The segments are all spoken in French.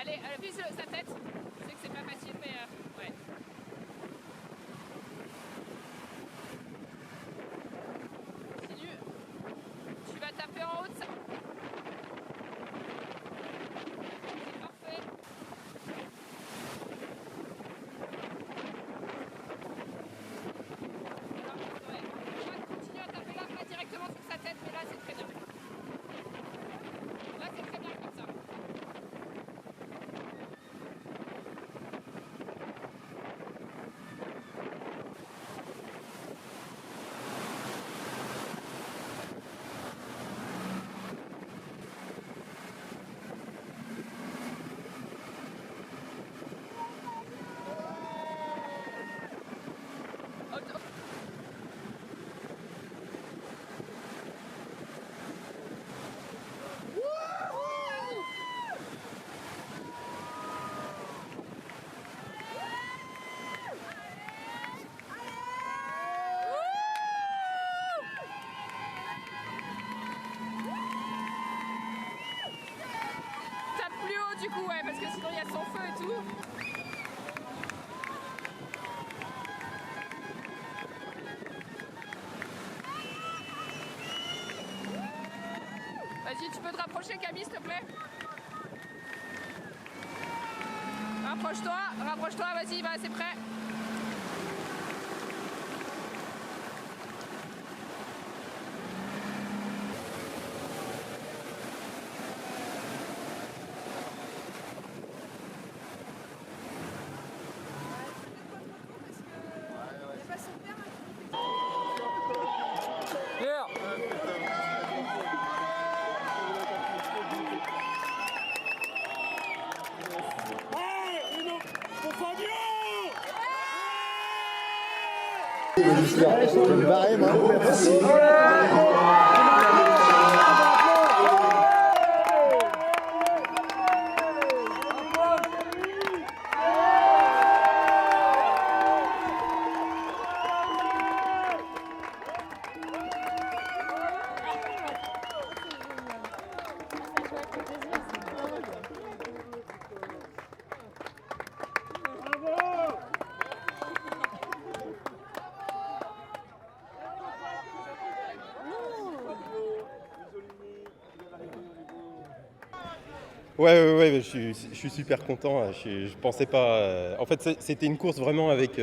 Allez, vise sa tête. Je sais que c'est pas facile, mais ouais. Continue. Tu vas taper en haut de ça. C'est parfait. Ouais. Continue à taper là, pas directement sur sa tête, mais là c'est très bien. Là c'est très bien comme ça. Du coup, ouais, parce que sinon il y a son feu et tout. Vas-y, tu peux te rapprocher, Camille, s'il te plaît. Rapproche-toi, vas-y, va, c'est prêt. Je vais barrer, moi. Merci. Ouais, je suis super content. Je pensais pas. En fait, c'était une course vraiment avec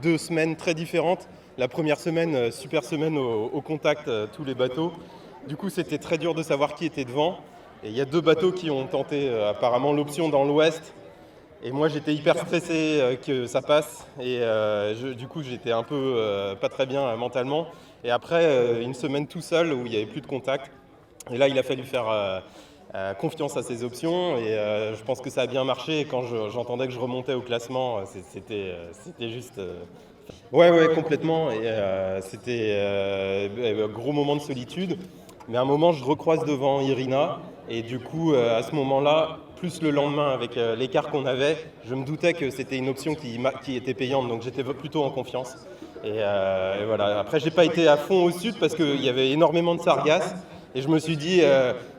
2 semaines très différentes. La première semaine, super semaine au contact, tous les bateaux. Du coup, c'était très dur de savoir qui était devant. Et il y a 2 bateaux qui ont tenté apparemment l'option dans l'ouest. Et moi, j'étais hyper stressé que ça passe. Et du coup, j'étais un peu pas très bien mentalement. Et après, une semaine tout seul où il n'y avait plus de contact. Et là, il a fallu faire confiance à ses options. Et je pense que ça a bien marché. Et quand j'entendais que je remontais au classement, c'était juste... Ouais, complètement. Et c'était un gros moment de solitude. Mais à un moment, je recroise devant Irina. Et du coup, à ce moment-là, plus le lendemain, avec l'écart qu'on avait, je me doutais que c'était une option qui était payante. Donc j'étais plutôt en confiance. Et voilà. Après, j'ai pas été à fond au sud parce qu'il y avait énormément de sargasses. Et je me suis dit,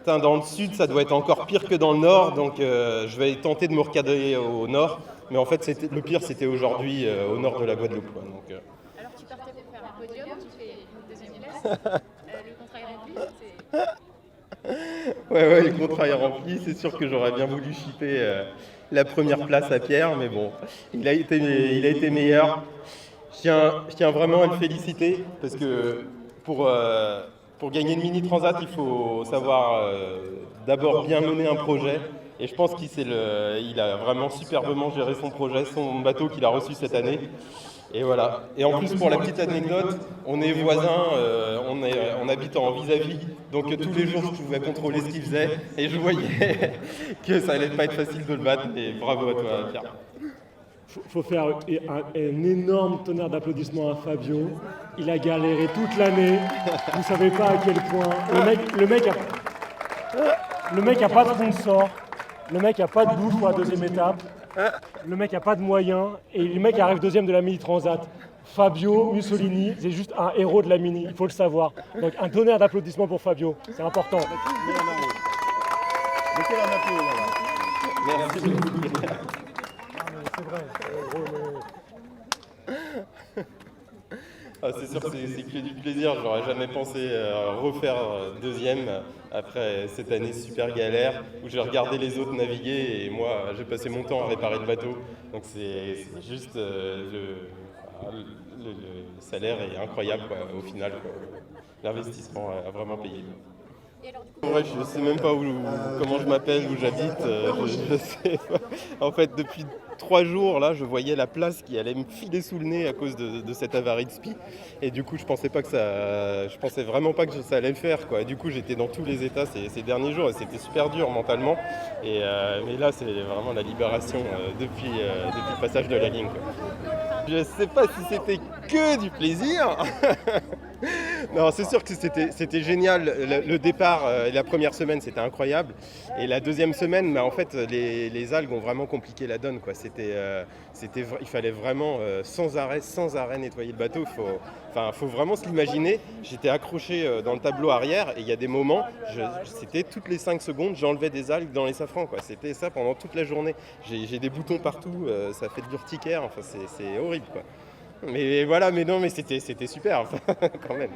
dans le sud, ça doit être encore pire que dans le nord. Donc je vais tenter de me recadrer au nord. Mais en fait, le pire, c'était aujourd'hui au nord de la Guadeloupe. Quoi. Donc, Alors tu partais pour faire un podium, tu fais une deuxième place. Le contrat est rempli. Ouais, le contrat est rempli. C'est sûr que j'aurais bien voulu shipper la première place à Pierre. Mais bon, il a été meilleur. Je tiens vraiment à le féliciter parce que pour gagner une mini transat, il faut savoir d'abord bien mener un projet. Et je pense il a vraiment superbement géré son projet, son bateau qu'il a reçu cette année. Et voilà. Et en plus, pour la petite anecdote, on est voisins, on habite en vis-à-vis. Donc tous les jours, je pouvais contrôler ce qu'il faisait. Et je voyais que ça allait pas être facile de le battre. Et bravo à toi, Pierre. Faut faire un énorme tonnerre d'applaudissements à Fabio. Il a galéré toute l'année. Vous ne savez pas à quel point. Le mec a pas de sponsor. Le mec a pas de bouffe pour la deuxième étape. Le mec a pas de moyens. Et le mec arrive deuxième de la mini transat. Fabio Mussolini, c'est juste un héros de la mini. Il faut le savoir. Donc un tonnerre d'applaudissements pour Fabio. C'est important. Mettez un applaudissement. Merci beaucoup. C'est vrai, gros, Ah, c'est sûr que c'est que du plaisir. J'aurais jamais pensé refaire deuxième après cette année super galère où j'ai regardé les autres naviguer et moi j'ai passé mon temps à réparer le bateau. Donc c'est juste le salaire est incroyable quoi, au final. Quoi. L'investissement a vraiment payé. Et alors, du coup, En vrai, je sais même pas comment je m'appelle, où j'habite. Je sais pas. En fait, depuis 3 jours, là, je voyais la place qui allait me filer sous le nez à cause de cette avarie de spi. Et du coup, je pensais vraiment pas que ça allait le faire, quoi. Du coup, j'étais dans tous les états ces derniers jours et c'était super dur mentalement. Mais là, c'est vraiment la libération depuis le passage de la ligne, quoi. Je sais pas si c'était que du plaisir. Non, c'est sûr que c'était génial. Le départ, la première semaine, c'était incroyable. Et la deuxième semaine, en fait, les algues ont vraiment compliqué la donne, quoi. Il fallait vraiment sans arrêt nettoyer le bateau. Faut vraiment se l'imaginer. J'étais accroché dans le tableau arrière et il y a des moments, c'était toutes les 5 secondes, j'enlevais des algues dans les safrans, quoi. C'était ça pendant toute la journée. J'ai des boutons partout, ça fait de l'urticaire. Enfin, c'est horrible, quoi. Mais voilà, mais non, mais c'était super, enfin, quand même.